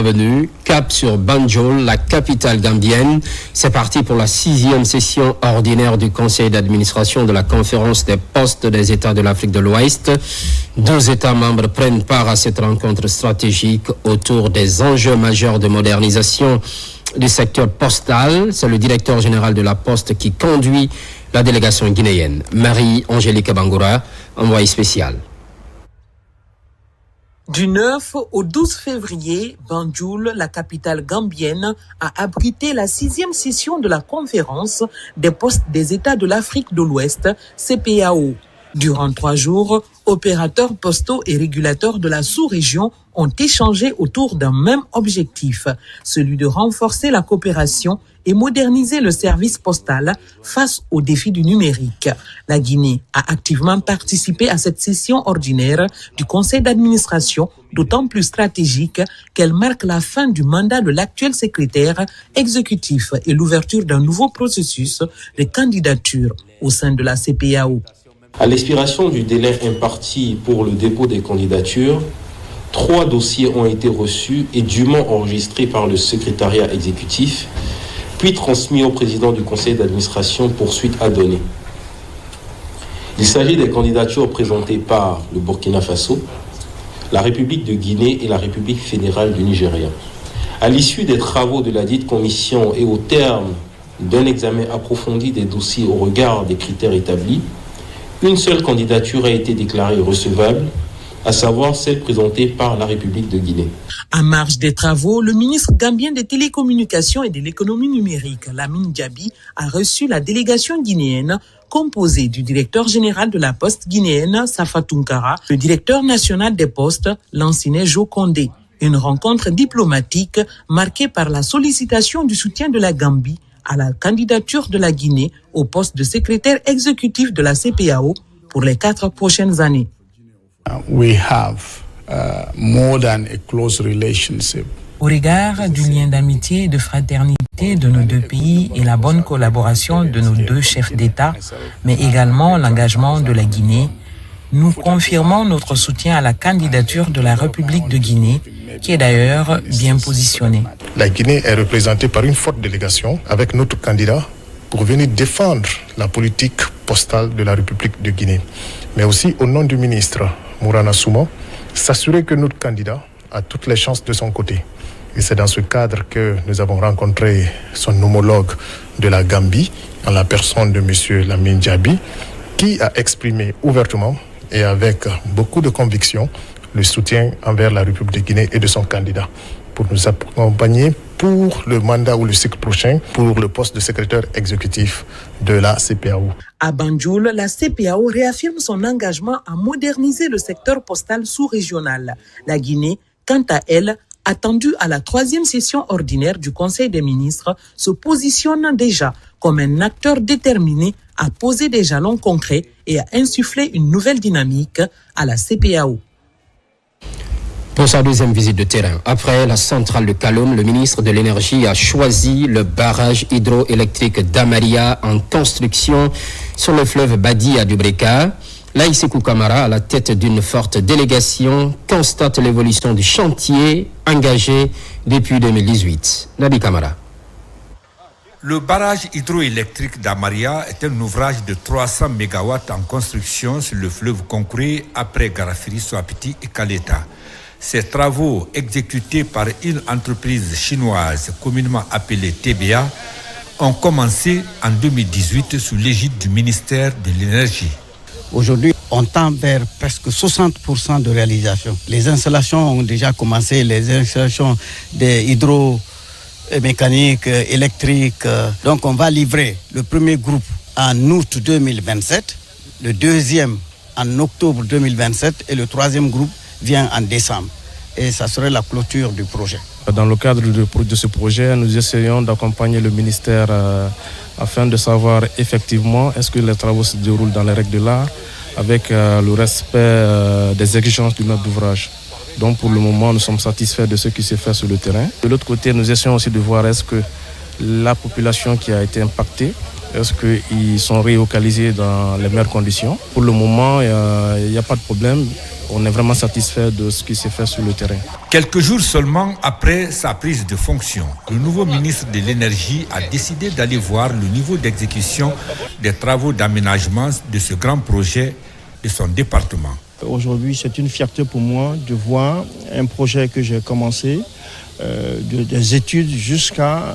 Bienvenue, cap sur Banjul, la capitale gambienne. C'est parti pour la 6e session ordinaire du conseil d'administration de la conférence des postes des États de l'Afrique de l'Ouest. 12 États membres prennent part à cette rencontre stratégique autour des enjeux majeurs de modernisation du secteur postal. C'est le directeur général de la Poste qui conduit la délégation guinéenne. Marie-Angélique Bangoura, envoyée spéciale. Du 9 au 12 février, Banjul, la capitale gambienne, a abrité la 6e session de la conférence des postes des États de l'Afrique de l'Ouest, CPAO. Durant 3 jours, opérateurs postaux et régulateurs de la sous-région ont échangé autour d'un même objectif, celui de renforcer la coopération et moderniser le service postal face aux défis du numérique. La Guinée a activement participé à cette session ordinaire du conseil d'administration, d'autant plus stratégique qu'elle marque la fin du mandat de l'actuel secrétaire exécutif et l'ouverture d'un nouveau processus de candidature au sein de la CPAO. À l'expiration du délai imparti pour le dépôt des candidatures, 3 dossiers ont été reçus et dûment enregistrés par le secrétariat exécutif, puis transmis au président du conseil d'administration pour suite à donner. Il s'agit des candidatures présentées par le Burkina Faso, la République de Guinée et la République fédérale du Nigeria. À l'issue des travaux de la dite commission et au terme d'un examen approfondi des dossiers au regard des critères établis, une seule candidature a été déclarée recevable, à savoir celle présentée par la République de Guinée. En marge des travaux, le ministre gambien des télécommunications et de l'économie numérique, Lamine Diaby, a reçu la délégation guinéenne composée du directeur général de la Poste guinéenne, Safa Tunkara, le directeur national des postes, Lansine Jokonde. Une rencontre diplomatique marquée par la sollicitation du soutien de la Gambie à la candidature de la Guinée au poste de secrétaire exécutif de la CPAO pour les 4 prochaines années. We have more than a close relationship. Au regard du lien d'amitié et de fraternité de nos deux pays et la bonne collaboration de nos 2 chefs d'État, mais également l'engagement de la Guinée, nous confirmons notre soutien à la candidature de la République de Guinée, qui est d'ailleurs bien positionnée. La Guinée est représentée par une forte délégation avec notre candidat pour venir défendre la politique postale de la République de Guinée. Mais aussi au nom du ministre Mourana Souma, s'assurer que notre candidat a toutes les chances de son côté. Et c'est dans ce cadre que nous avons rencontré son homologue de la Gambie, en la personne de M. Lamine Diaby, qui a exprimé ouvertement et avec beaucoup de conviction le soutien envers la République de Guinée et de son candidat pour nous accompagner pour le mandat ou le cycle prochain pour le poste de secrétaire exécutif de la CPAO. À Banjul, la CPAO réaffirme son engagement à moderniser le secteur postal sous-régional. La Guinée, quant à elle, attendue à la 3e session ordinaire du Conseil des ministres, se positionne déjà comme un acteur déterminé à poser des jalons concrets et à insuffler une nouvelle dynamique à la CPAO. Pour sa 2e visite de terrain, après la centrale de Kaloum, le ministre de l'Énergie a choisi le barrage hydroélectrique d'Amaria en construction sur le fleuve Badi à Dubreka. Laïsekou Kamara, à la tête d'une forte délégation, constate l'évolution du chantier engagé depuis 2018. Nabi Kamara. Le barrage hydroélectrique d'Amaria est un ouvrage de 300 MW en construction sur le fleuve Concouré après Garafiri, Soapiti et Kaleta. Ces travaux, exécutés par une entreprise chinoise communément appelée TBA, ont commencé en 2018 sous l'égide du ministère de l'Énergie. Aujourd'hui, on tend vers presque 60% de réalisation. Les installations ont déjà commencé, les installations des hydromécaniques, électriques. Donc on va livrer le premier groupe en août 2027, le deuxième en octobre 2027 et le troisième groupe vient en décembre. Et ça serait la clôture du projet. Dans le cadre de ce projet, nous essayons d'accompagner le ministère afin de savoir effectivement est-ce que les travaux se déroulent dans les règles de l'art avec le respect des exigences du maître d'ouvrage. Donc pour le moment, nous sommes satisfaits de ce qui s'est fait sur le terrain. De l'autre côté, nous essayons aussi de voir est-ce que la population qui a été impactée Est-ce qu'ils sont relocalisés dans les meilleures conditions? Pour le moment, il n'y a pas de problème. On est vraiment satisfait de ce qui s'est fait sur le terrain. Quelques jours seulement après sa prise de fonction, le nouveau ministre de l'Énergie a décidé d'aller voir le niveau d'exécution des travaux d'aménagement de ce grand projet de son département. Aujourd'hui, c'est une fierté pour moi de voir un projet que j'ai commencé, des études jusqu'à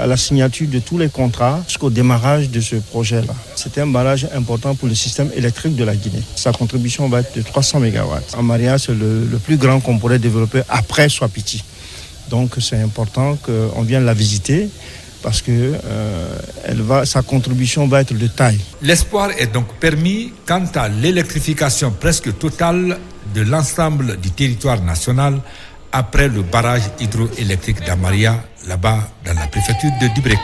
la signature de tous les contrats, jusqu'au démarrage de ce projet-là. C'est un barrage important pour le système électrique de la Guinée. Sa contribution va être de 300 MW. Amaria, c'est le plus grand qu'on pourrait développer après Swapiti. Donc c'est important qu'on vienne la visiter parce que sa contribution va être de taille. L'espoir est donc permis quant à l'électrification presque totale de l'ensemble du territoire national après le barrage hydroélectrique d'Amaria, là-bas dans la préfecture de Dubreka.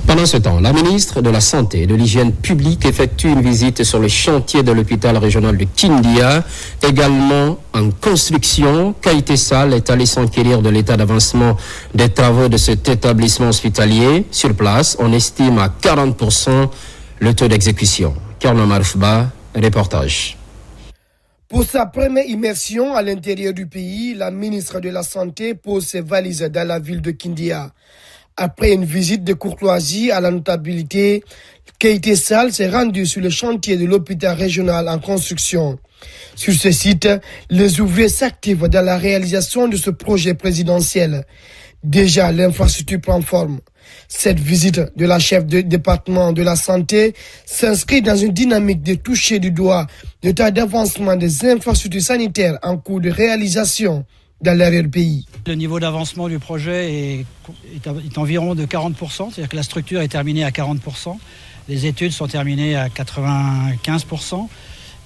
Pendant ce temps, la ministre de la Santé et de l'Hygiène publique effectue une visite sur le chantier de l'hôpital régional de Kindia, également en construction. Kaïté Sall est allé s'enquérir de l'état d'avancement des travaux de cet établissement hospitalier. Sur place, on estime à 40% le taux d'exécution. Karna Maroufba, reportage. Pour sa première immersion à l'intérieur du pays, la ministre de la Santé pose ses valises dans la ville de Kindia. Après une visite de courtoisie à la notabilité, Kaïté Sall s'est rendue sur le chantier de l'hôpital régional en construction. Sur ce site, les ouvriers s'activent dans la réalisation de ce projet présidentiel. Déjà, l'infrastructure prend forme. Cette visite de la chef de département de la santé s'inscrit dans une dynamique de toucher du doigt l'état d'avancement des infrastructures sanitaires en cours de réalisation dans l'arrière-pays. Le niveau d'avancement du projet est environ de 40%, c'est-à-dire que la structure est terminée à 40%, les études sont terminées à 95%,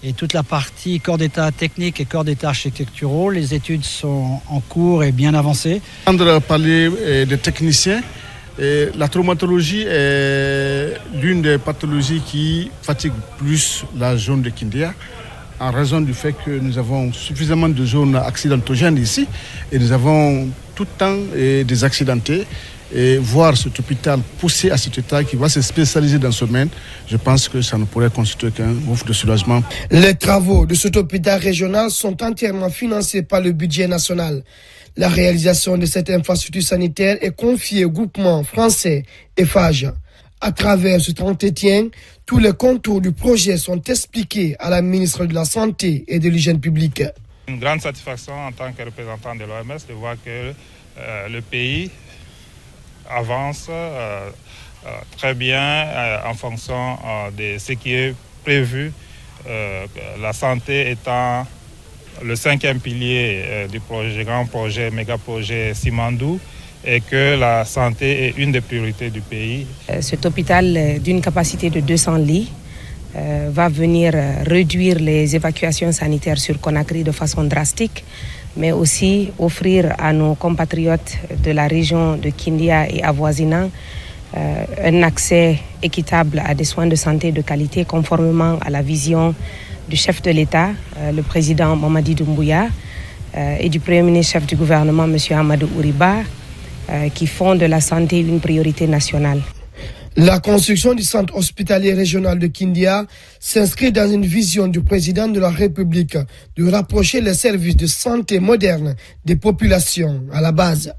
et toute la partie corps d'état technique et corps d'état architecturaux, les études sont en cours et bien avancées. Pour parler des techniciens, la traumatologie est l'une des pathologies qui fatigue plus la zone de Kindia, en raison du fait que nous avons suffisamment de zones accidentogènes ici et nous avons tout le temps des accidentés. Et voir cet hôpital poussé à cet état qui va se spécialiser dans ce domaine, je pense que ça ne pourrait constituer qu'un mouvement de soulagement. Les travaux de cet hôpital régional sont entièrement financés par le budget national. La réalisation de cette infrastructure sanitaire est confiée au groupement français EFAGE. À travers cet entretien, tous les contours du projet sont expliqués à la ministre de la Santé et de l'Hygiène publique. Une grande satisfaction en tant que représentant de l'OMS de voir que le pays avance très bien en fonction de ce qui est prévu, la santé étant le 5e pilier du projet, grand projet, méga projet Simandou, et que la santé est une des priorités du pays. Cet hôpital d'une capacité de 200 lits va venir réduire les évacuations sanitaires sur Conakry de façon drastique, mais aussi offrir à nos compatriotes de la région de Kindia et avoisinants un accès équitable à des soins de santé de qualité conformément à la vision du chef de l'État, le président Mamadi Doumbouya, et du premier ministre chef du gouvernement, M. Amadou Ouriba, qui font de la santé une priorité nationale. La construction du centre hospitalier régional de Kindia s'inscrit dans une vision du président de la République de rapprocher les services de santé modernes des populations à la base.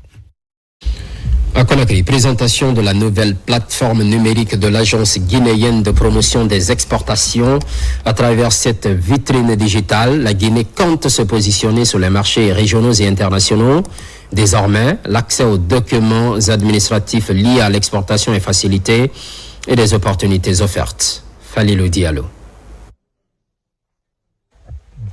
À Conakry, présentation de la nouvelle plateforme numérique de l'Agence guinéenne de promotion des exportations. À travers cette vitrine digitale, la Guinée compte se positionner sur les marchés régionaux et internationaux. Désormais, l'accès aux documents administratifs liés à l'exportation est facilité et des opportunités offertes. Falilou Diallo.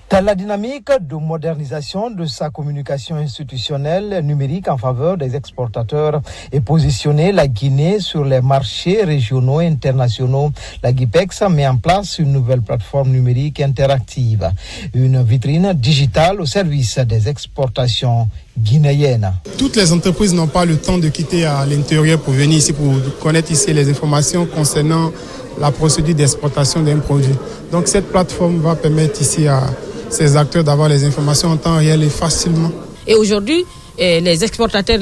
Dans la dynamique de modernisation de sa communication institutionnelle numérique en faveur des exportateurs et positionner la Guinée sur les marchés régionaux et internationaux, la GIPEX met en place une nouvelle plateforme numérique interactive, une vitrine digitale au service des exportations guinéennes. Toutes les entreprises n'ont pas le temps de quitter à l'intérieur pour venir ici, pour connaître ici les informations concernant la procédure d'exportation d'un produit. Donc cette plateforme va permettre ici à ces acteurs d'avoir les informations en temps réel et facilement. Et aujourd'hui, les exportateurs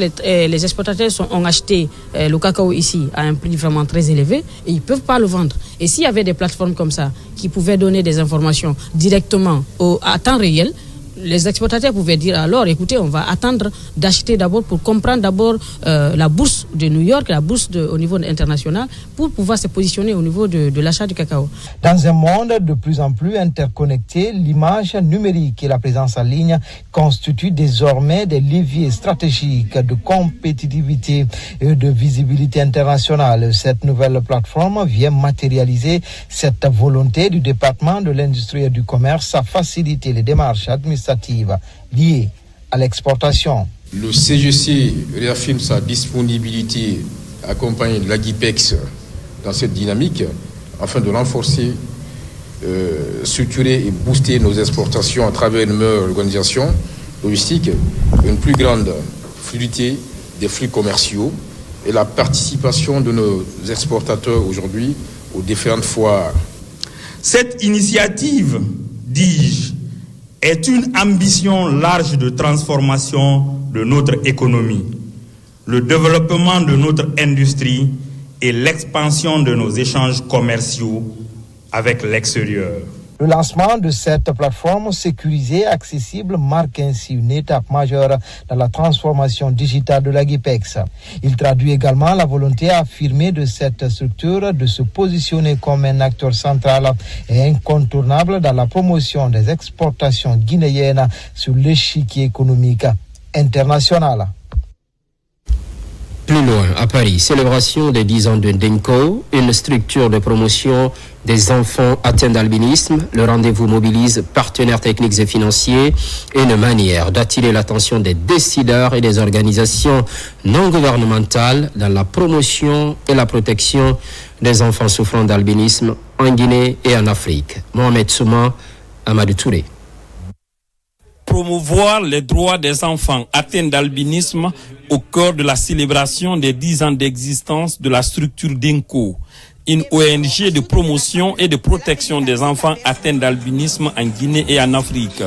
ont acheté le cacao ici à un prix vraiment très élevé et ils ne peuvent pas le vendre. Et s'il y avait des plateformes comme ça qui pouvaient donner des informations directement à temps réel, les exportateurs pouvaient dire alors, écoutez, on va attendre d'acheter d'abord pour comprendre d'abord la bourse de New York, la bourse au niveau international, pour pouvoir se positionner au niveau de l'achat du cacao. Dans un monde de plus en plus interconnecté, l'image numérique et la présence en ligne constituent désormais des leviers stratégiques de compétitivité et de visibilité internationale. Cette nouvelle plateforme vient matérialiser cette volonté du département de l'industrie et du commerce à faciliter les démarches administratives liées à l'exportation. Le CGC réaffirme sa disponibilité à accompagner l'AGIPEX dans cette dynamique afin de renforcer, structurer et booster nos exportations à travers une meilleure organisation logistique, une plus grande fluidité des flux commerciaux et la participation de nos exportateurs aujourd'hui aux différentes foires. Cette initiative, dis-je, est une ambition large de transformation de notre économie, le développement de notre industrie et l'expansion de nos échanges commerciaux avec l'extérieur. Le lancement de cette plateforme sécurisée accessible marque ainsi une étape majeure dans la transformation digitale de l'AGIPEX. Il traduit également la volonté affirmée de cette structure de se positionner comme un acteur central et incontournable dans la promotion des exportations guinéennes sur l'échiquier économique international. Plus loin, à Paris, célébration des 10 ans de Denko, une structure de promotion des enfants atteints d'albinisme. Le rendez-vous mobilise partenaires techniques et financiers et une manière d'attirer l'attention des décideurs et des organisations non gouvernementales dans la promotion et la protection des enfants souffrant d'albinisme en Guinée et en Afrique. Mohamed Souma, Amadou Touré. Promouvoir les droits des enfants atteints d'albinisme au cœur de la célébration des 10 ans d'existence de la structure DENCO, une ONG de promotion et de protection des enfants atteints d'albinisme en Guinée et en Afrique.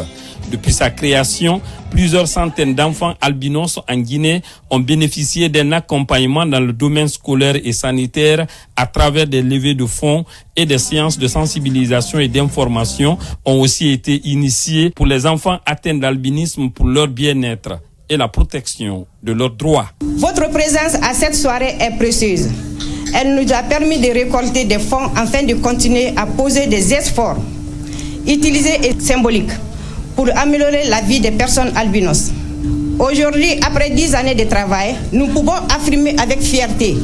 Depuis sa création, plusieurs centaines d'enfants albinos en Guinée ont bénéficié d'un accompagnement dans le domaine scolaire et sanitaire à travers des levées de fonds et des séances de sensibilisation et d'information ont aussi été initiées pour les enfants atteints d'albinisme pour leur bien-être et la protection de leurs droits. Votre présence à cette soirée est précieuse. Elle nous a permis de récolter des fonds afin de continuer à poser des efforts utilisés et symboliques pour améliorer la vie des personnes albinos. Aujourd'hui, après 10 années de travail, nous pouvons affirmer avec fierté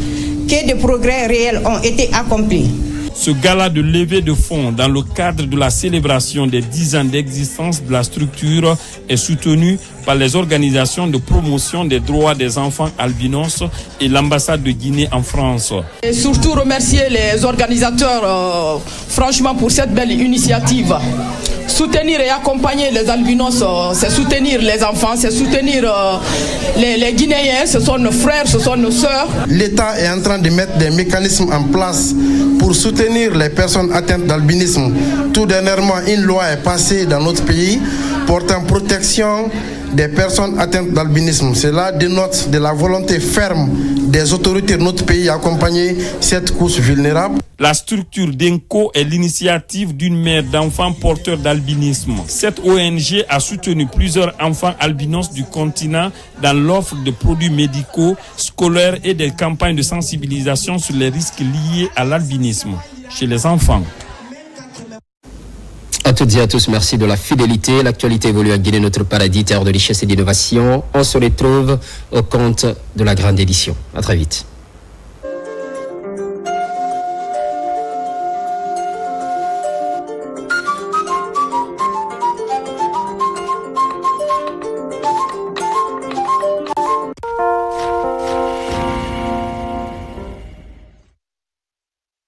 que des progrès réels ont été accomplis. Ce gala de levée de fonds dans le cadre de la célébration des 10 ans d'existence de la structure est soutenu par les organisations de promotion des droits des enfants albinos et l'ambassade de Guinée en France. Et surtout remercier les organisateurs franchement pour cette belle initiative. Soutenir et accompagner les albinos, c'est soutenir les enfants, c'est soutenir les Guinéens, ce sont nos frères, ce sont nos sœurs. L'État est en train de mettre des mécanismes en place pour soutenir les personnes atteintes d'albinisme. Tout dernièrement, une loi est passée dans notre pays portant protection des personnes atteintes d'albinisme. Cela dénote de la volonté ferme des autorités de notre pays à accompagner cette couche vulnérable. La structure DENCO est l'initiative d'une mère d'enfants porteurs d'albinisme. Cette ONG a soutenu plusieurs enfants albinos du continent dans l'offre de produits médicaux, scolaires et des campagnes de sensibilisation sur les risques liés à l'albinisme chez les enfants. À toutes et à tous, merci de la fidélité. L'actualité évolue à Guinée, notre paradis, terre de richesse et d'innovation. On se retrouve au compte de la grande édition. À très vite.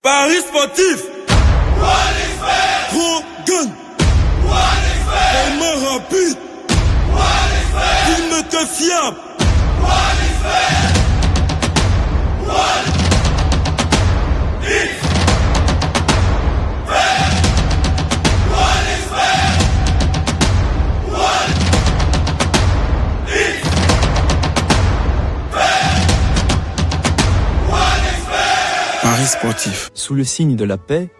Paris sportif. Gros gun. Vraiment rapide. Il me te fiable. sportif. Sous le signe de la paix,